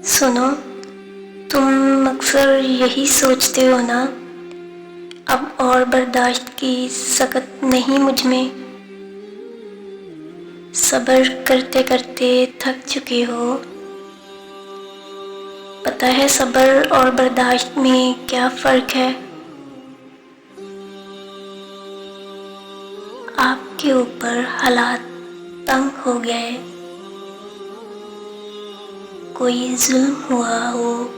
سنو، تم اکثر یہی سوچتے ہو نا، اب اور برداشت کی سکت نہیں مجھ میں، صبر کرتے کرتے تھک چکے ہو۔ پتہ ہے صبر اور برداشت میں کیا فرق ہے؟ آپ کے اوپر حالات تنگ ہو گئے، کوئی ظلم ہوا ہو،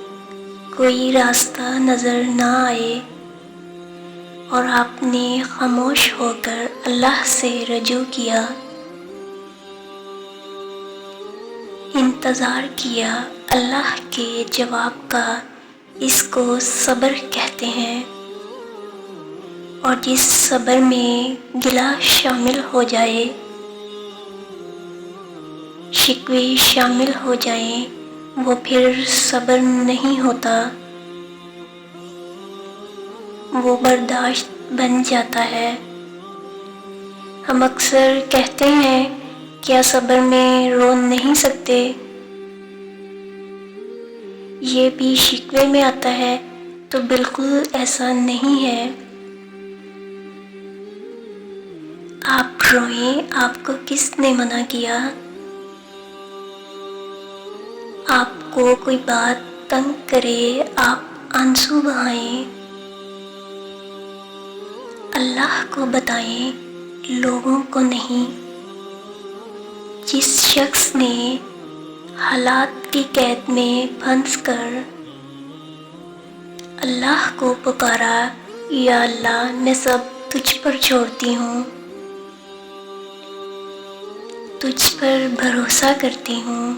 کوئی راستہ نظر نہ آئے، اور آپ نے خاموش ہو کر اللہ سے رجوع کیا، انتظار کیا اللہ کے جواب کا۔ اس کو صبر کہتے ہیں۔ اور جس صبر میں گلہ شامل ہو جائے، شکوے شامل ہو جائیں، وہ پھر صبر نہیں ہوتا، وہ برداشت بن جاتا ہے۔ ہم اکثر کہتے ہیں، کیا صبر میں رو نہیں سکتے؟ یہ بھی شکوے میں آتا ہے، تو بالکل ایسا نہیں ہے۔ آپ روئیں، آپ کو کس نے منع کیا؟ آپ کو کوئی بات تنگ کرے، آپ آنسو بہائیں، اللہ کو بتائیں، لوگوں کو نہیں۔ جس شخص نے حالات کی قید میں پھنس کر اللہ کو پکارا، یا اللہ میں سب تجھ پر چھوڑتی ہوں، تجھ پر بھروسہ کرتی ہوں،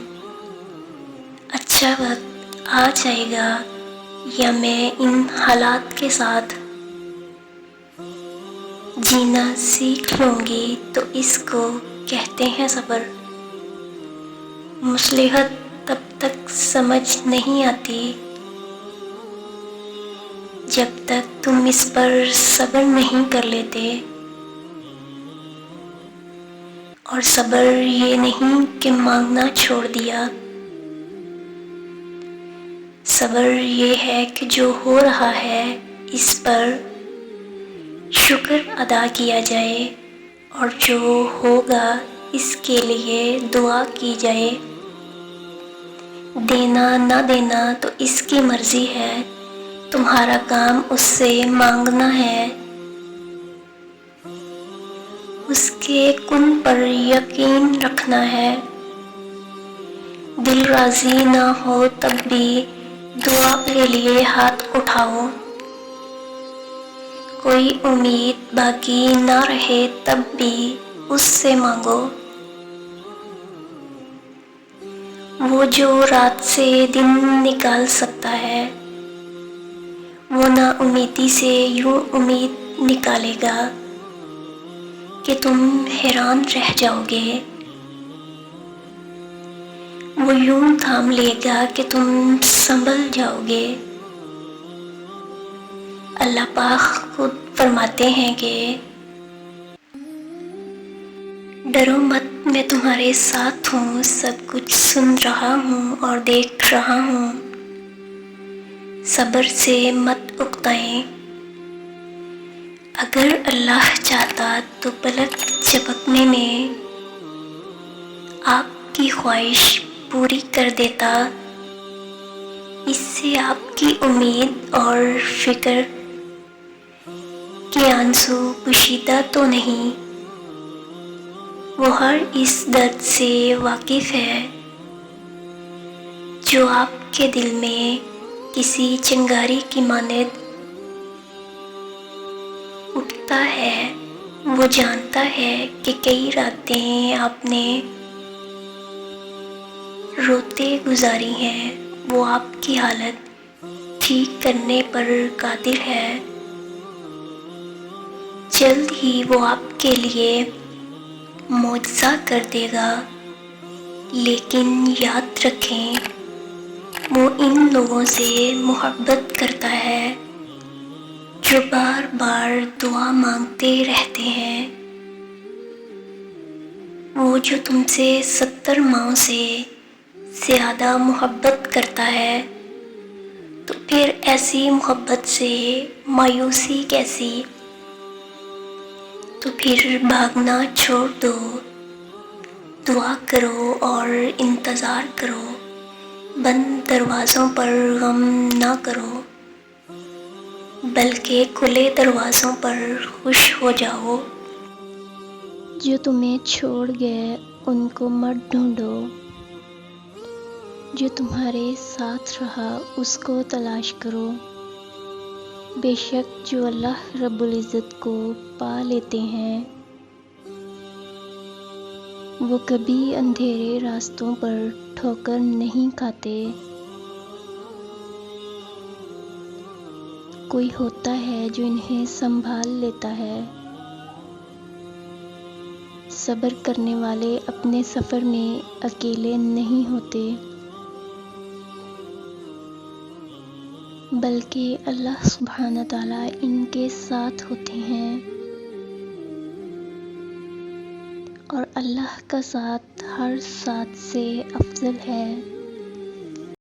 اچھا وقت آ جائے گا، یا میں ان حالات کے ساتھ جینا سیکھ لوں گی، تو اس کو کہتے ہیں صبر۔ مصلحت تب تک سمجھ نہیں آتی جب تک تم اس پر صبر نہیں کر لیتے۔ اور صبر یہ نہیں کہ مانگنا چھوڑ دیا، صبر یہ ہے کہ جو ہو رہا ہے اس پر شکر ادا کیا جائے، اور جو ہوگا اس کے لیے دعا کی جائے۔ دینا نہ دینا تو اس کی مرضی ہے، تمہارا کام اس سے مانگنا ہے، اس کے کن پر یقین رکھنا ہے۔ دل راضی نہ ہو تب بھی دعا کے لیے ہاتھ اٹھاؤ، کوئی امید باقی نہ رہے تب بھی اس سے مانگو۔ وہ جو رات سے دن نکال سکتا ہے، وہ نا امیدی سے یوں امید نکالے گا کہ تم حیران رہ جاؤ گے، وہ یوں تھام لے گا کہ تم سنبھل جاؤ گے۔ اللہ پاک خود فرماتے ہیں کہ ڈرو مت، میں تمہارے ساتھ ہوں، سب کچھ سن رہا ہوں اور دیکھ رہا ہوں۔ صبر سے مت اکتائیں، اگر اللہ چاہتا تو پلک جھپکنے میں آپ کی خواہش پوری کر دیتا۔ اس سے آپ کی امید اور فکر کے آنسو پوشیدہ تو نہیں، وہ ہر اس درد سے واقف ہے جو آپ کے دل میں کسی چنگاری کی مانند اٹھتا ہے۔ وہ جانتا ہے کہ کئی راتیں آپ نے روتے گزاری ہیں، وہ آپ کی حالت ٹھیک کرنے پر قادر ہے۔ جلد ہی وہ آپ کے لیے معجزہ کر دے گا، لیکن یاد رکھیں وہ ان لوگوں سے محبت کرتا ہے جو بار بار دعا مانگتے رہتے ہیں۔ وہ جو تم سے 70 ماہوں سے زیادہ محبت کرتا ہے تو پھر ایسی محبت سے مایوسی کیسی؟ تو پھر بھاگنا چھوڑ دو، دعا کرو اور انتظار کرو، بند دروازوں پر غم نہ کرو، بلکہ کھلے دروازوں پر خوش ہو جاؤ۔ جو تمہیں چھوڑ گئے ان کو مت ڈھونڈو، جو تمہارے ساتھ رہا اس کو تلاش کرو۔ بے شک جو اللہ رب العزت کو پا لیتے ہیں وہ کبھی اندھیرے راستوں پر ٹھوکر نہیں کھاتے۔ کوئی ہوتا ہے جو انہیں سنبھال لیتا ہے۔ صبر کرنے والے اپنے سفر میں اکیلے نہیں ہوتے، بلکہ اللہ سبحانہ تعالیٰ ان کے ساتھ ہوتے ہیں، اور اللہ کا ساتھ ہر ساتھ سے افضل ہے۔